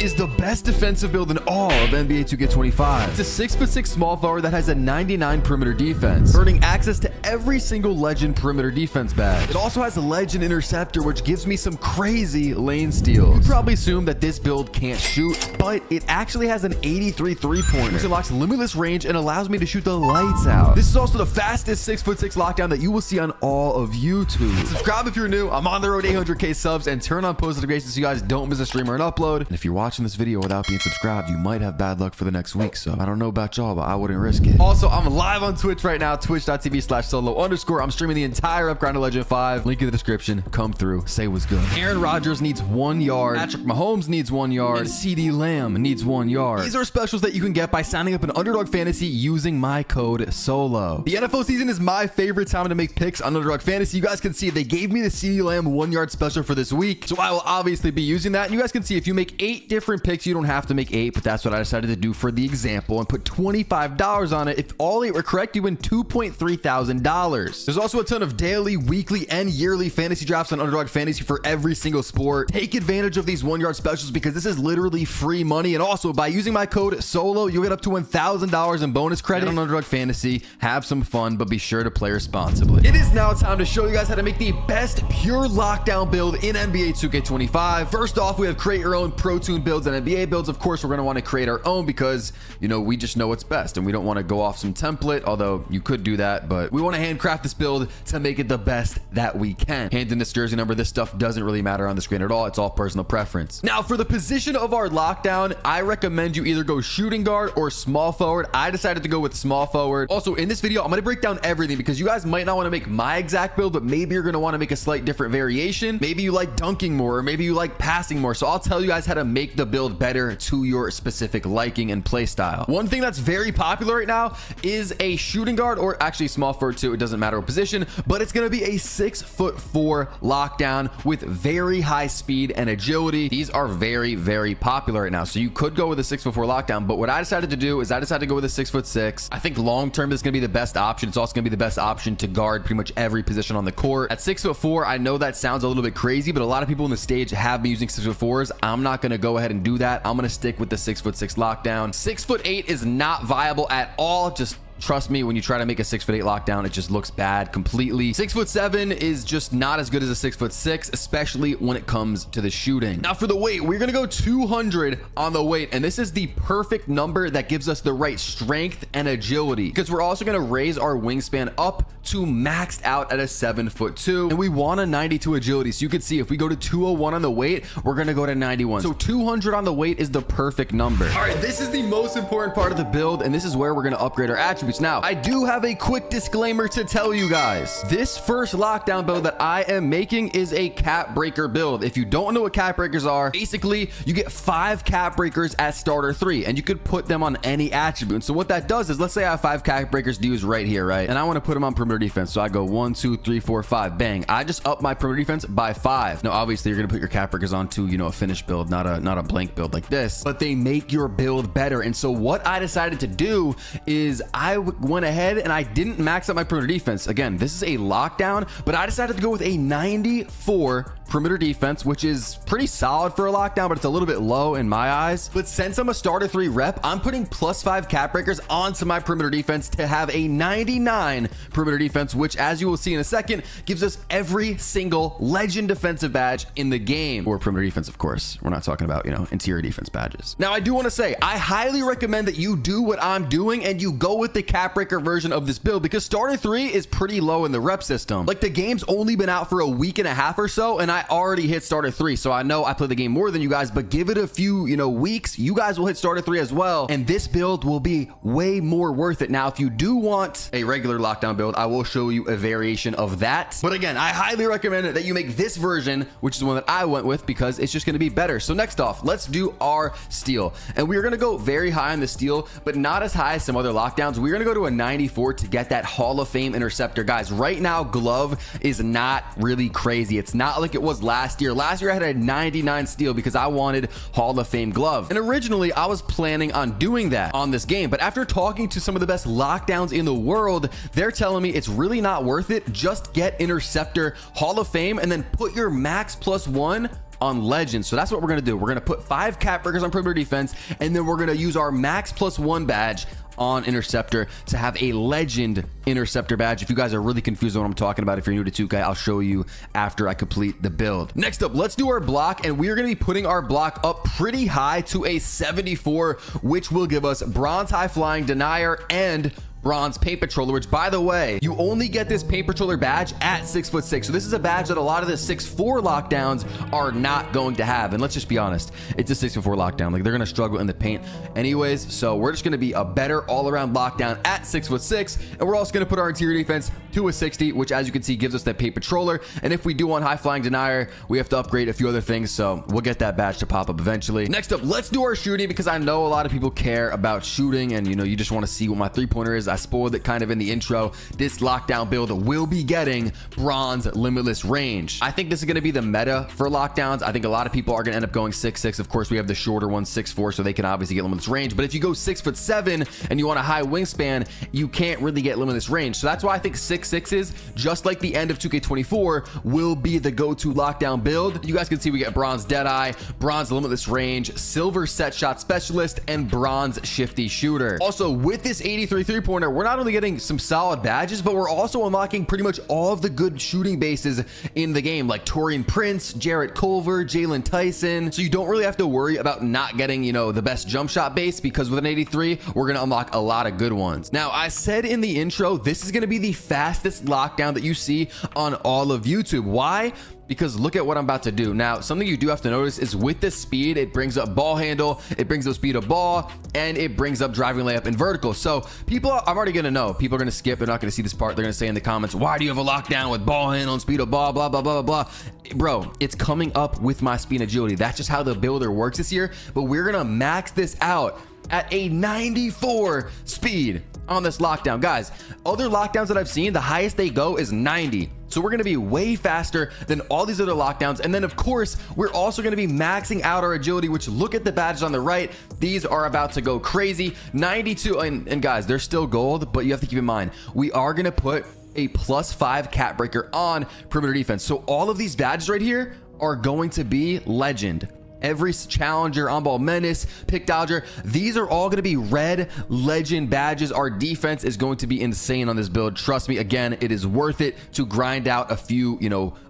is the best defensive build in all of NBA 2K25. It's a 6'6" small forward that has a 99 perimeter defense, earning access to every single legend perimeter defense badge. It also has a legend interceptor, which gives me some crazy lane steals. You probably assume that this build can't shoot, but it actually has an 83 3-pointer, which unlocks limitless range and allows me to shoot the lights out. This is also the fastest 6'6" lockdown that you will see on all of YouTube. Subscribe if you're new. I'm on the road to 800K subs, and turn on post notifications so you guys don't miss a stream or an upload. And if you're watching this video without being subscribed, you might have bad luck for the next week. So I don't know about y'all, but I wouldn't risk it. Also, I'm live on Twitch right now, twitch.tv/solo_. I'm streaming the entire Upgrind to Legend 5. Link in the description. Come through, say what's good. Aaron Rodgers needs 1 yard. Patrick Mahomes needs 1 yard. And CeeDee Lamb needs 1 yard. These are specials that you can get by signing up in Underdog Fantasy using my code SOLO. The NFL season is my favorite time to make picks on Underdog Fantasy. You guys can see they gave me the CeeDee Lamb 1 yard special for this week, so I will obviously be using that. And you guys can see if you make 8 different picks, you don't have to make 8, but that's what I decided to do for the example and put $25 on it. If all 8 were correct, you win $2.3 thousand. There's also a ton of daily, weekly, and yearly fantasy drafts on Underdog Fantasy for every single sport. Take advantage of these 1 yard specials because this is literally free money. And also, by using my code SOLO, you'll get up to $1,000 in bonus credit on Underdog Fantasy. Have some fun, but be sure to play responsibly. It is now time to show you guys how to make the best pure lockdown build in NBA 2K25. First off, we have create your own Pro Toon builds and NBA builds. Of course, we're going to want to create our own because, you know, we just know what's best and we don't want to go off some template, although you could do that, but we want to handcraft this build to make it the best that we can. Hand in this jersey number. This stuff doesn't really matter on the screen at all. It's all personal preference. Now, for the position of our lockdown, I recommend you either go shooting guard or small forward. I decided to go with small forward. Also, in this video, I'm going to break down everything because you guys might not want to make my exact build, but maybe you're going to want to make a slight different variation. Maybe you like dunking more, or maybe you like passing more. So I'll tell you guys how to make the build better to your specific liking and play style. One thing that's very popular right now is a shooting guard, or actually small forward too. It doesn't matter what position, but it's going to be a 6'4" lockdown with very high speed and agility. These are very, very popular right now. So you could go with a 6'4" lockdown, but what I decided to do is I decided to go with a 6'6". I think long term this is going to be the best option. It's also going to be the best option to guard pretty much every position on the court. At 6'4", I know that sounds a little bit crazy, but a lot of people in the stage have been using 6'4s. I'm not going to go ahead and do that. I'm going to stick with the 6'6" lockdown. 6'8" is not viable at all. Just trust me, when you try to make a 6'8" lockdown, it just looks bad completely. 6'7" is just not as good as a 6'6", especially when it comes to the shooting. Now for the weight, we're gonna go 200 on the weight, and this is the perfect number that gives us the right strength and agility, because we're also gonna raise our wingspan up to maxed out at a 7'2", and we want a 92 agility. So you can see if we go to 201 on the weight, we're gonna go to 91. So 200 on the weight is the perfect number. All right, this is the most important part of the build, and this is where we're gonna upgrade our attributes. Now, I do have a quick disclaimer to tell you guys. This first lockdown build that I am making is a cap breaker build. If you don't know what cap breakers are, basically you get 5 cap breakers at starter 3, and you could put them on any attribute. So what that does is, let's say I have 5 cap breakers to use right here, right? And I want to put them on perimeter defense. So I go 1, 2, 3, 4, 5, bang. I just up my perimeter defense by 5. Now, obviously you're going to put your cap breakers on to, you know, a finished build, not a blank build like this, but they make your build better. And so what I decided to do is I went ahead and I didn't max out my perimeter defense. Again, this is a lockdown, but I decided to go with a 94 perimeter defense, which is pretty solid for a lockdown, but it's a little bit low in my eyes. But since I'm a starter 3 rep, I'm putting +5 cap breakers onto my perimeter defense to have a 99 perimeter defense, which, as you will see in a second, gives us every single legend defensive badge in the game. Or perimeter defense, of course. We're not talking about, you know, interior defense badges. Now, I do want to say, I highly recommend that you do what I'm doing and you go with the cap breaker version of this build, because starter 3 is pretty low in the rep system. Like, the game's only been out for a week and a half or so, and I already hit starter 3. So I know I play the game more than you guys, but give it a few, you know, weeks, you guys will hit starter 3 as well, and this build will be way more worth it. Now, if you do want a regular lockdown build, I will show you a variation of that. But again, I highly recommend that you make this version, which is the one that I went with, because it's just going to be better. So next off, let's do our steal, and we're going to go very high on the steal, but not as high as some other lockdowns. We're going to go to a 94 to get that Hall of Fame interceptor. Guys, right now glove is not really crazy. It's not like it was last year. Last year I had a 99 steal because I wanted Hall of Fame glove, and originally I was planning on doing that on this game, but after talking to some of the best lockdowns in the world, they're telling me it's really not worth it. Just get interceptor Hall of Fame and then put your max +1 on legends. So that's what we're going to do. We're going to put 5 cap breakers on perimeter defense, and then we're going to use our max +1 badge on interceptor to have a legend interceptor badge. If you guys are really confused on what I'm talking about, if you're new to 2K, I'll show you after I complete the build. Next up, let's do our block, and we are going to be putting our block up pretty high to a 74, which will give us bronze high flying denier and bronze paint patroller, which, by the way, you only get this paint patroller badge at 6'6". So this is a badge that a lot of the 6'4" lockdowns are not going to have. And let's just be honest, it's a 6'4" lockdown. Like, they're going to struggle in the paint anyways. So we're just going to be a better all-around lockdown at 6'6". And we're also going to put our interior defense to a 60, which, as you can see, gives us that paint patroller. And if we do want high flying denier, we have to upgrade a few other things. So we'll get that badge to pop up eventually. Next up, let's do our shooting, because I know a lot of people care about shooting, and you just want to see what my 3-pointer is. I spoiled it kind of in the intro. This lockdown build will be getting bronze limitless range. I think this is going to be the meta for lockdowns. I think a lot of people are going to end up going 6'6". Of course, we have the shorter one, 6'4", so they can obviously get limitless range. But if you go 6'7" and you want a high wingspan, you can't really get limitless range. So that's why I think 6'6", just like the end of 2K24, will be the go-to lockdown build. You guys can see we get bronze deadeye, bronze limitless range, silver set shot specialist, and bronze shifty shooter. Also, with this 83 3-pointer, we're not only getting some solid badges, but we're also unlocking pretty much all of the good shooting bases in the game, like Torian Prince, Jarrett Culver, Jalen Tyson. So you don't really have to worry about not getting, the best jump shot base, because with an 83, we're going to unlock a lot of good ones. Now, I said in the intro, this is going to be the fastest lockdown that you see on all of YouTube. Why? Because look at what I'm about to do. Now, something you do have to notice is with the speed, it brings up ball handle, it brings up speed of ball, and it brings up driving layup and vertical. So people, I'm already going to know. People are going to skip. They're not going to see this part. They're going to say in the comments, why do you have a lockdown with ball handle and speed of ball, blah, blah, blah, blah, blah. Bro, it's coming up with my speed and agility. That's just how the builder works this year. But we're going to max this out at a 94 speed on this lockdown. Guys, other lockdowns that I've seen, the highest they go is 90. So we're going to be way faster than all these other lockdowns. And then, of course, we're also going to be maxing out our agility, which, look at the badges on the right. These are about to go crazy. 92. And guys, they're still gold, but you have to keep in mind, we are going to put a +5 cap breaker on perimeter defense. So all of these badges right here are going to be legend. Every challenger, on-ball menace, pick dodger, these are all going to be red legend badges. Our defense is going to be insane on this build. Trust me, again, it is worth it to grind out a few,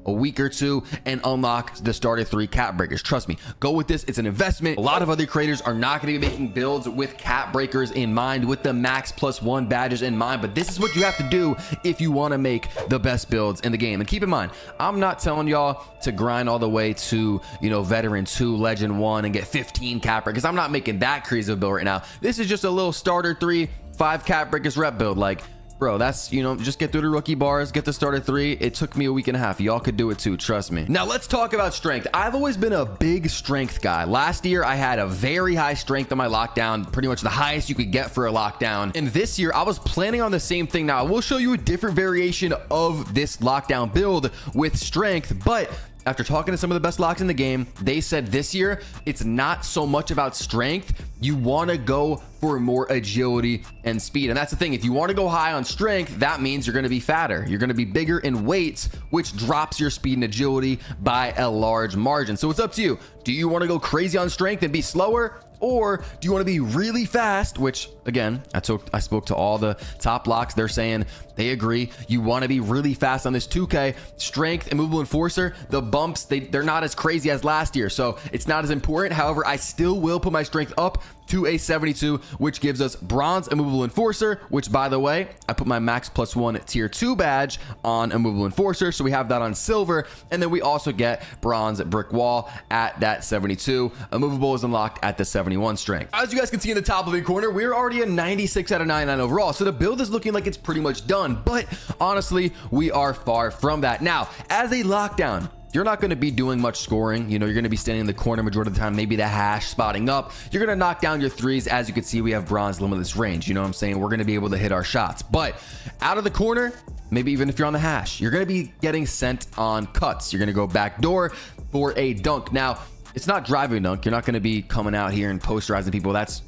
a week or two and unlock the starter 3 cap breakers. Trust me, go with this. It's an investment. A lot of other creators are not going to be making builds with cap breakers in mind, with the max +1 badges in mind, but this is what you have to do if you want to make the best builds in the game. And keep in mind, I'm not telling y'all to grind all the way to, veteran 2, legend 1, and get 15 cap breakers. I'm not making that crazy of a build right now. This is just a little starter 3, 5 cap breakers rep build. Like, bro, that's, just get through the rookie bars, get the starter 3. It took me a week and a half. Y'all could do it too, trust me. Now let's talk about strength. I've always been a big strength guy. Last year, I had a very high strength on my lockdown, pretty much the highest you could get for a lockdown. And this year, I was planning on the same thing. Now, I will show you a different variation of this lockdown build with strength, but after talking to some of the best locks in the game, they said this year, it's not so much about strength. You want to go for more agility and speed. And that's the thing. If you want to go high on strength, that means you're going to be fatter. You're going to be bigger in weights, which drops your speed and agility by a large margin. So it's up to you. Do you want to go crazy on strength and be slower? Or do you want to be really fast? Which, again, I spoke to all the top locks. They're saying they agree. You want to be really fast on this 2K. Strength and movable enforcer, the bumps, they're not as crazy as last year. So it's not as important. However, I still will put my strength up to a 72, which gives us bronze immovable enforcer, which, by the way, I put my max +1 tier 2 badge on immovable enforcer. So we have that on silver. And then we also get bronze brick wall at that 72. Immovable is unlocked at the 71 strength. As you guys can see in the top left corner, we're already a 96 out of 99 overall. So the build is looking like it's pretty much done, but honestly, we are far from that. Now, as a lockdown, you're not going to be doing much scoring. You're going to be standing in the corner majority of the time, maybe the hash, spotting up. You're going to knock down your threes. As you can see, we have bronze limitless range. You know what I'm saying? We're going to be able to hit our shots. But out of the corner, maybe even if you're on the hash, you're going to be getting sent on cuts. You're going to go back door for a dunk. Now, it's not driving dunk. You're not going to be coming out here and posterizing people. That's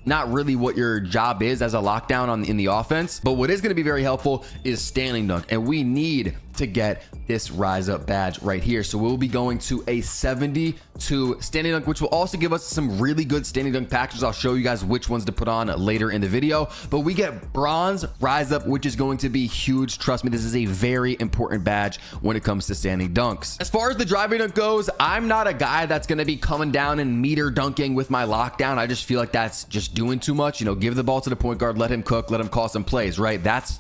not really what your job is as a lockdown in the offense. But what is going to be very helpful is standing dunk. And we need to get this rise up badge right here. So we'll be going to a 72 standing dunk, which will also give us some really good standing dunk packages. I'll show you guys which ones to put on later in the video, but we get bronze rise up, which is going to be huge. Trust me, this is a very important badge when it comes to standing dunks. As far as the driving dunk goes, I'm not a guy that's going to be coming down and meter dunking with my lockdown. I just feel like that's just doing too much. You know, give the ball to the point guard, let him cook, let him call some plays, right? That's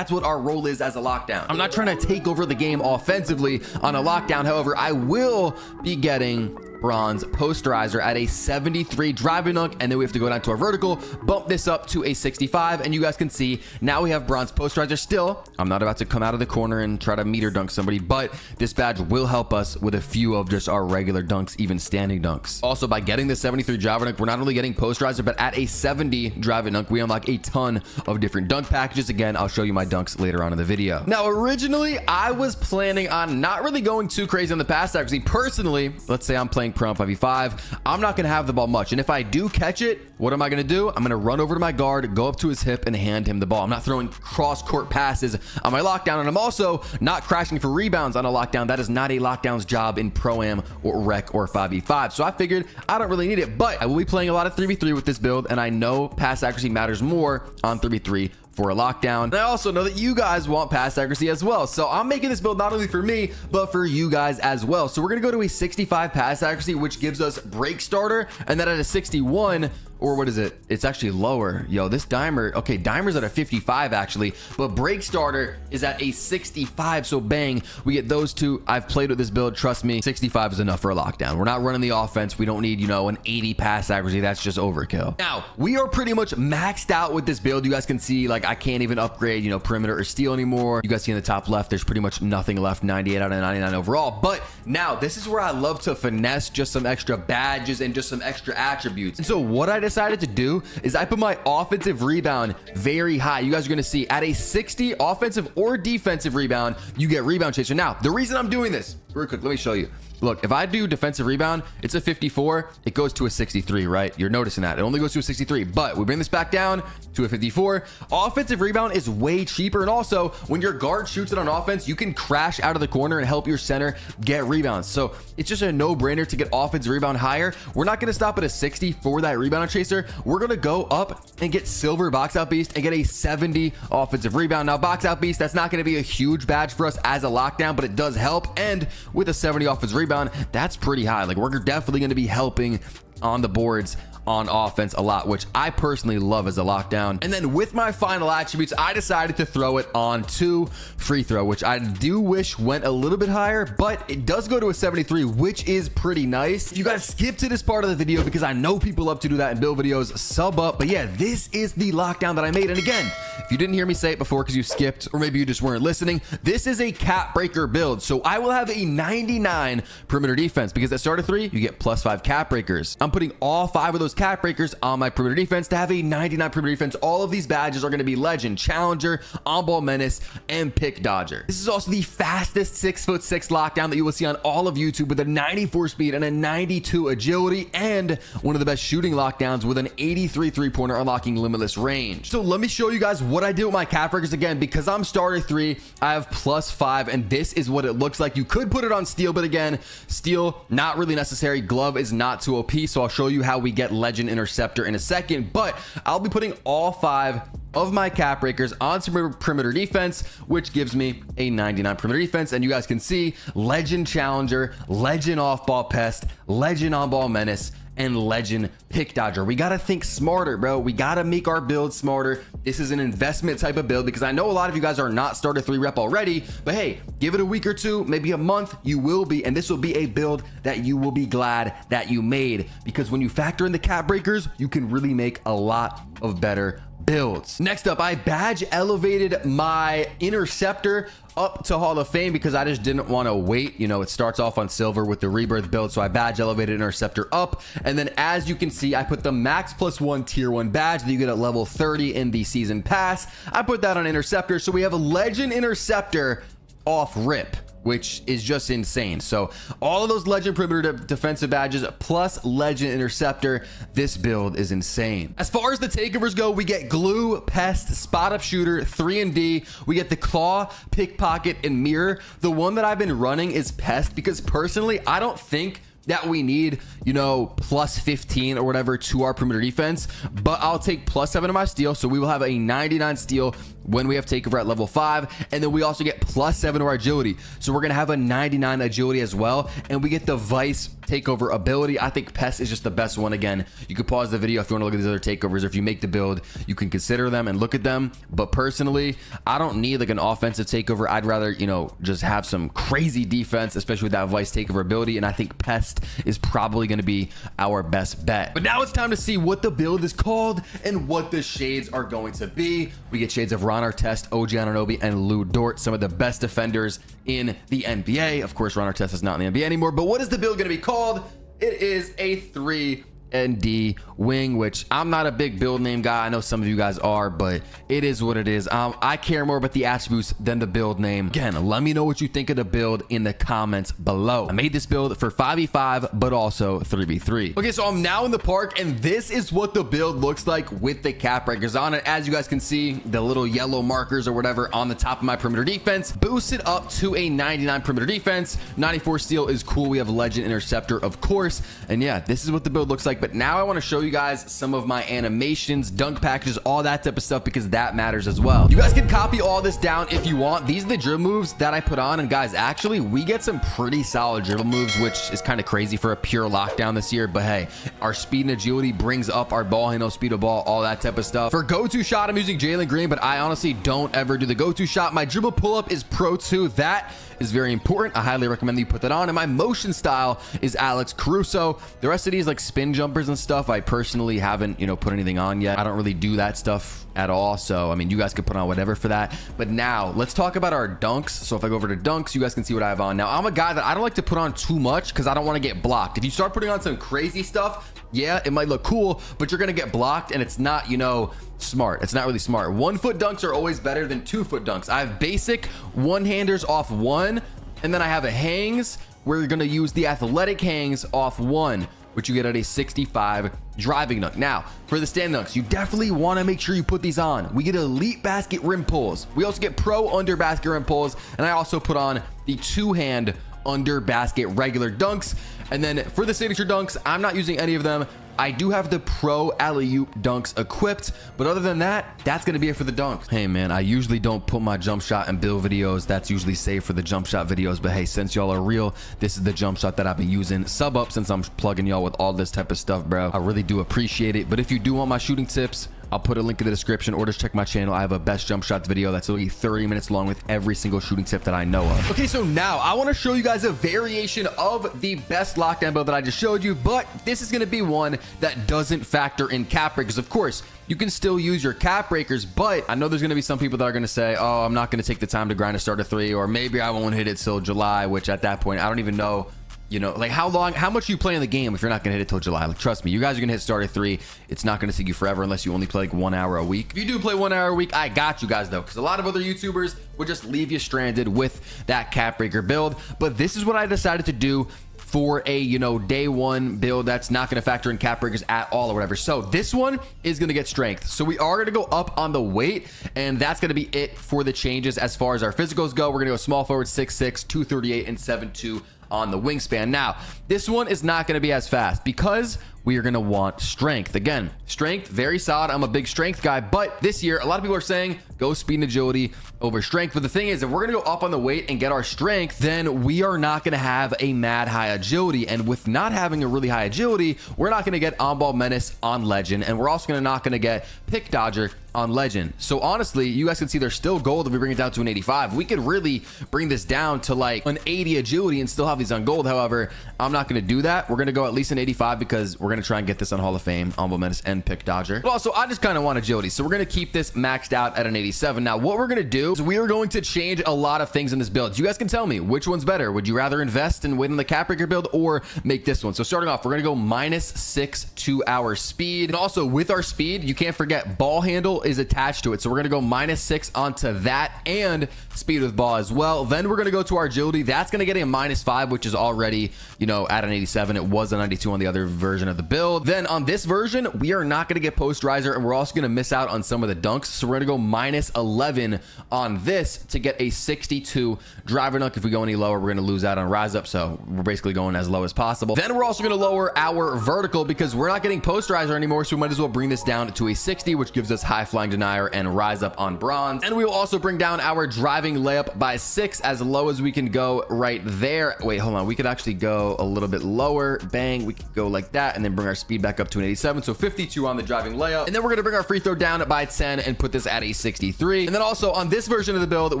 what our role is as a lockdown. I'm not trying to take over the game offensively on a lockdown. However, I will be getting bronze posterizer at a 73 driving dunk, and then we have to go down to our vertical, bump this up to a 65, and you guys can see now we have bronze posterizer. Still, I'm not about to come out of the corner and try to meter dunk somebody, but this badge will help us with a few of just our regular dunks, even standing dunks. Also, by getting the 73 driving dunk, we're not only getting posterizer, but at a 70 driving dunk, we unlock a ton of different dunk packages. Again, I'll show you my dunks later on in the video. Now, originally, I was planning on not really going too crazy on the pass accuracy. Personally, let's say I'm playing pro 5v5, I'm not going to have the ball much, and if I do catch it, what am I going to do? I'm going to run over to my guard, go up to his hip, and hand him the ball. I'm not throwing cross-court passes on my lockdown, and I'm also not crashing for rebounds on a lockdown. That is not a lockdown's job in Pro-Am or Rec or 5v5, so I figured I don't really need it, but I will be playing a lot of 3v3 with this build, and I know pass accuracy matters more on 3v3 for a lockdown. And I also know that you guys want pass accuracy as well. So I'm making this build not only for me, but for you guys as well. So we're going to go to a 65 pass accuracy, which gives us break starter. And then at a 61, or what is it? It's actually lower. Yo, this dimer, okay, dimer's at a 55 actually, but break starter is at a 65. So bang, we get those two. I've played with this build. Trust me, 65 is enough for a lockdown. We're not running the offense. We don't need, you know, an 80 pass accuracy. That's just overkill. Now, we are pretty much maxed out with this build. You guys can see, like, I can't even upgrade, you know, perimeter or steal anymore. You guys see in the top left, there's pretty much nothing left, 98 out of 99 overall. But now this is where I love to finesse just some extra badges and just some extra attributes. And so what I decided to do is I put my offensive rebound very high. You guys are going to see at a 60 offensive or defensive rebound, you get rebound chaser. Now, the reason I'm doing this, real quick, let me show you. Look, if I do defensive rebound, it's a 54. It goes to a 63, right? You're noticing that. It only goes to a 63, but we bring this back down to a 54. Offensive rebound is way cheaper. And also, when your guard shoots it on offense, you can crash out of the corner and help your center get rebounds. So it's just a no-brainer to get offensive rebound higher. We're not going to stop at a 60 for that rebound chaser. We're going to go up and get silver box out beast and get a 70 offensive rebound. Now, box out beast, that's not going to be a huge badge for us as a lockdown, but it does help. And with a 70 offensive rebound, that's pretty high. Like, we're definitely going to be helping on the boards on offense a lot, which I personally love as a lockdown. And then with my final attributes, I decided to throw it on to free throw, which I do wish went a little bit higher, but it does go to a 73, which is pretty nice. If you guys skip to this part of the video, because I know people love to do that in build videos, sub up. But yeah, this is the lockdown that I made. And again, if you didn't hear me say it before because you skipped, or maybe you just weren't listening, this is a cap breaker build. So I will have a 99 perimeter defense, because at starter 3, you get +5 cap breakers. I'm putting all 5 of those cap breakers on my perimeter defense to have a 99 perimeter defense. All of these badges are going to be legend, challenger, on-ball menace, and pick dodger. This is also the fastest 6'6" lockdown that you will see on all of YouTube, with a 94 speed and a 92 agility, and one of the best shooting lockdowns with an 83 three-pointer, unlocking limitless range. So let me show you guys what I did with my cap breakers. Again, because I'm starter 3, I have +5, and this is what it looks like. You could put it on steel, but again, steel not really necessary. Glove is not too OP, so I'll show you how we get legend interceptor in a second. But I'll be putting all 5 of my cap breakers onto perimeter defense, which gives me a 99 perimeter defense. And you guys can see legend challenger, legend off-ball pest, legend on-ball menace, and legend pick dodger. We got to think smarter, bro. We got to make our build smarter. This is an investment type of build, because I know a lot of you guys are not starter 3 rep already, but hey, give it a week or 2, maybe a month, you will be, and this will be a build that you will be glad that you made, because when you factor in the cap breakers, you can really make a lot of better builds. Next up, I badge elevated my interceptor up to Hall of Fame, because I just didn't want to wait. You know, it starts off on silver with the rebirth build, so I badge elevated interceptor up. And then as you can see, I put the max +1 tier 1 badge that you get at level 30 in the season pass. I put that on interceptor, so we have a legend interceptor off rip. which is just insane. So all of those legend perimeter defensive badges plus legend interceptor, this build is insane. As far as the takeovers go, we get glue, pest, spot up shooter, 3&D. We get the claw, pickpocket, and mirror. The one that I've been running is pest because personally, I don't think that we need, you know, plus 15 or whatever to our perimeter defense, but I'll take plus 7 to my steal. So we will have a 99 steal when we have takeover at level 5, and then we also get plus 7 to our agility. So we're gonna have a 99 agility as well, and we get the vice takeover ability. I think pest is just the best one. Again, you could pause the video if you want to look at these other takeovers, or if you make the build, you can consider them and look at them. But personally, I don't need like an offensive takeover. I'd rather, you know, just have some crazy defense, especially with that vice takeover ability, and I think pest is probably going to be our best bet. But now it's time to see what the build is called and what the shades are going to be. We get shades of Ron Artest, OG Anunoby, and Lou Dort, some of the best defenders in the NBA. Of course, Ron Artest is not in the NBA anymore, but what is the build going to be called? It is a 3&D wing, which I'm not a big build name guy. I know some of you guys are, but it is what it is. I care more about the attributes than the build name. Again, let me know what you think of the build in the comments below. I made this build for 5v5, but also 3v3. Okay, so I'm now in the park, and this is what the build looks like with the cap breakers on it. As you guys can see, the little yellow markers or whatever on the top of my perimeter defense, boosted up to a 99 perimeter defense. 94 steal is cool. We have legend interceptor, of course. And yeah, this is what the build looks like. But now I want to show you guys some of my animations, dunk packages, all that type of stuff, because that matters as well. You guys can copy all this down if you want. These are the dribble moves that I put on, and guys, actually we get some pretty solid dribble moves, which is kind of crazy for a pure lockdown this year. But hey, our speed and agility brings up our ball handle, speed of ball, all that type of stuff. For go-to shot, I'm using Jalen Green, but I honestly don't ever do the go-to shot. My dribble pull-up is Pro 2. That is very important. I highly recommend that you put that on. And my motion style is Alex Caruso. The rest of these like spin jumpers and stuff, I personally haven't, you know, put anything on yet. I don't really do that stuff at all. So, I mean, you guys could put on whatever for that. But now let's talk about our dunks. So if I go over to dunks, you guys can see what I have on. Now, I'm a guy that I don't like to put on too much because I don't want to get blocked. If you start putting on some crazy stuff, yeah, it might look cool, but you're going to get blocked, and it's not, you know, smart. It's not really smart. 1-foot dunks are always better than 2-foot dunks. I have basic one-handers off 1, and then I have a hangs where you're going to use the athletic hangs off 1, which you get at a 65 driving dunk. Now, for the stand dunks, you definitely want to make sure you put these on. We get elite basket rim pulls. We also get pro under basket rim pulls, and I also put on the 2-hand under basket regular dunks. And then for the signature dunks, I'm not using any of them. I do have the pro alley-oop dunks equipped, but other than that, that's going to be it for the dunks. Hey man, I usually don't put my jump shot and build videos. That's usually saved for the jump shot videos, but hey, since y'all are real, this is the jump shot that I've been using. Sub up since I'm plugging y'all with all this type of stuff, bro. I really do appreciate it. But if you do want my shooting tips, I'll put a link in the description, or just check my channel. I have a best jump shots video that's literally 30 minutes long with every single shooting tip that I know of. Okay, so now I want to show you guys a variation of the best lockdown build that I just showed you, but this is going to be one that doesn't factor in cap breakers. Of course, you can still use your cap breakers, but I know there's going to be some people that are going to say, oh, I'm not going to take the time to grind a starter 3, or maybe I won't hit it till July, which at that point, I don't even know, you know, like how much you play in the game if you're not gonna hit it till July. Like, trust me, you guys are gonna hit starter 3. It's not gonna take you forever unless you only play like 1 hour a week. If you do play 1 hour a week, I got you guys though, because a lot of other YouTubers would just leave you stranded with that cap breaker build. But this is what I decided to do for a, you know, day 1 build that's not going to factor in cap breakers at all or whatever. So this one is going to get strength. So we are going to go up on the weight, and that's going to be it for the changes as far as our physicals go. We're going to go small forward 6'6", 238, and 7'2" on the wingspan. Now, this one is not going to be as fast because we are going to want strength. Again, strength, very solid. I'm a big strength guy, but this year, a lot of people are saying go speed and agility over strength. But the thing is, if we're going to go up on the weight and get our strength, then we are not going to have a mad high agility. And with not having a really high agility, we're not going to get on-ball menace on legend. And we're also not going to get pick dodger on legend. So honestly, you guys can see there's still gold if we bring it down to an 85. We could really bring this down to like an 80 agility and still have these on gold. However, I'm not going to do that. We're going to go at least an 85 because we're we're going to try and get this on Hall of Fame, Honorable Menace, and Pick Dodger. But also, I just kind of want agility, so we're going to keep this maxed out at an 87. Now, what we're going to do is we are going to change a lot of things in this build. So you guys can tell me which one's better. Would you rather invest and win in the cap breaker build or make this one? So starting off, we're going to go -6 to our speed. And also with our speed, you can't forget ball handle is attached to it. So we're going to go -6 onto that and speed with ball as well. Then we're going to go to our agility. That's going to get a -5, which is already, you know, at an 87. It was a 92 on the other version of the build. Then on this version, we are not going to get posterizer, and we're also going to miss out on some of the dunks. So we're going to go -11 on this to get a 62 driver dunk. If we go any lower, we're going to lose out on rise up. So we're basically going as low as possible. Then we're also going to lower our vertical because we're not getting posterizer anymore. So we might as well bring this down to a 60, which gives us high flying denier and rise up on bronze. And we will also bring down our driving layup by 6, as low as we can go right there. Wait, hold on. We could actually go a little bit lower. Bang. We could go like that and then bring our speed back up to an 87. So 52 on the driving layup. And then we're going to bring our free throw down by 10 and put this at a 63. And then also on this version of the build,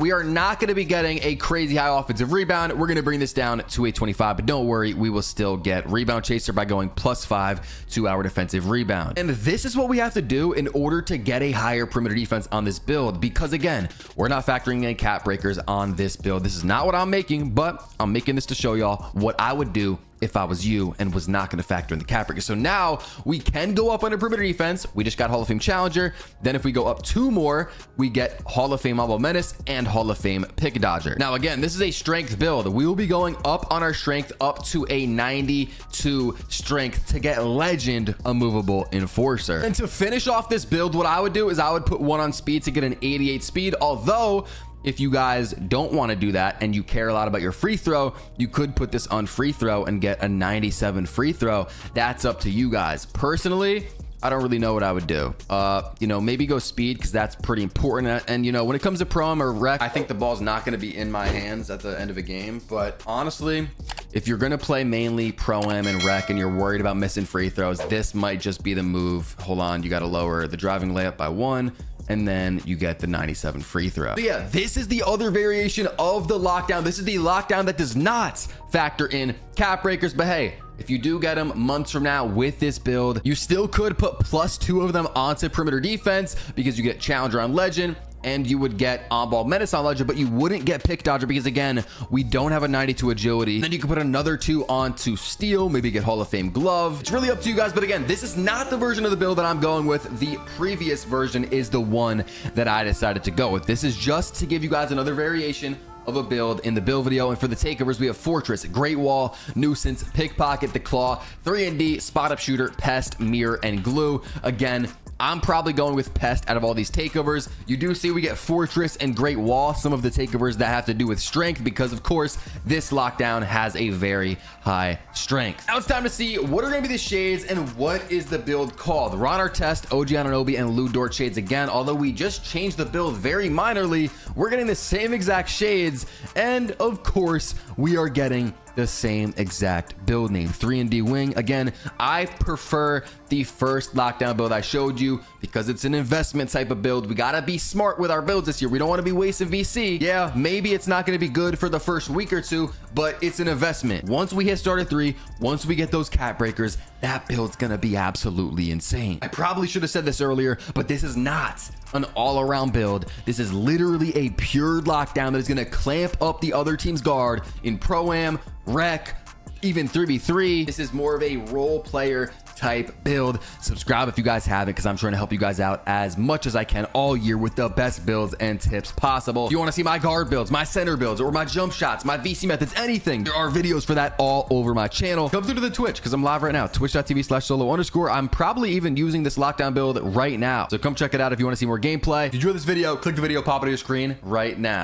we are not going to be getting a crazy high offensive rebound. We're going to bring this down to a 25, but don't worry, we will still get rebound chaser by going +5 to our defensive rebound. And this is what we have to do in order to get a higher perimeter defense on this build, because again, we're not factoring in cap breakers on this build. This is not what I'm making, but I'm making this to show y'all what I would do if I was you and was not going to factor in the cap breaker. So now we can go up under perimeter defense. We just got Hall of Fame challenger. Then if we go up 2 more, we get Hall of Fame Honorable Menace and Hall of Fame Pick Dodger. Now, again, this is a strength build. We will be going up on our strength up to a 92 strength to get legend immovable enforcer. And to finish off this build, what I would do is I would put 1 on speed to get an 88 speed. Although if you guys don't want to do that and you care a lot about your free throw, you could put this on free throw and get a 97 free throw. That's up to you guys. Personally, I don't really know what I would do. You know, maybe go speed because that's pretty important. And you know, when it comes to pro-am or rec, I think the ball's not going to be in my hands at the end of a game. But honestly, if you're going to play mainly pro-am and rec and you're worried about missing free throws, this might just be the move. Hold on, you got to lower the driving layup by 1. And then you get the 97 free throw. So yeah, this is the other variation of the lockdown. This is the lockdown that does not factor in cap breakers. But hey, if you do get them months from now with this build, you still could put +2 of them onto perimeter defense because you get challenger on legend and you would get on-ball menace on legend, but you wouldn't get pick dodger because again, we don't have a 92 agility. Then you can put another 2 onto steal, maybe get Hall of Fame glove. It's really up to you guys, but again, this is not the version of the build that I'm going with. The previous version is the one that I decided to go with. This is just to give you guys another variation of a build in the build video. And for the takeovers, we have Fortress, Great Wall, Nuisance, Pickpocket, the Claw, 3&D, Spot Up Shooter, Pest, Mirror, and Glue. Again, I'm probably going with Pest out of all these takeovers. You do see we get Fortress and Great Wall, some of the takeovers that have to do with strength, because of course this lockdown has a very high strength. Now it's time to see what are going to be the shades and what is the build called. Ron Artest, OG Anunoby, and Lou Dort shades again. Although we just changed the build very minorly, we're getting the same exact shades, and of course we are getting the same exact build name, 3&D wing. Again, I prefer the first lockdown build I showed you because it's an investment type of build. We gotta be smart with our builds this year. We don't want to be wasting VC. Yeah, maybe it's not going to be good for the first week or 2, but it's an investment. Once we hit starter 3, once we get those cap breakers, that build's gonna be absolutely insane. I probably should have said this earlier, but this is not an all-around build. This is literally a pure lockdown that is going to clamp up the other team's guard in pro-am, rec, even 3v3. This is more of a role player type build. Subscribe if you guys haven't, because I'm trying to help you guys out as much as I can all year with the best builds and tips possible. If you want to see my guard builds, my center builds, or my jump shots, my VC methods, anything, there are videos for that all over my channel. Come through to the Twitch because I'm live right now, twitch.tv/solo_. I'm probably even using this lockdown build right now, so come check it out if you want to see more gameplay. If you enjoyed this video, click the video pop on your screen right now.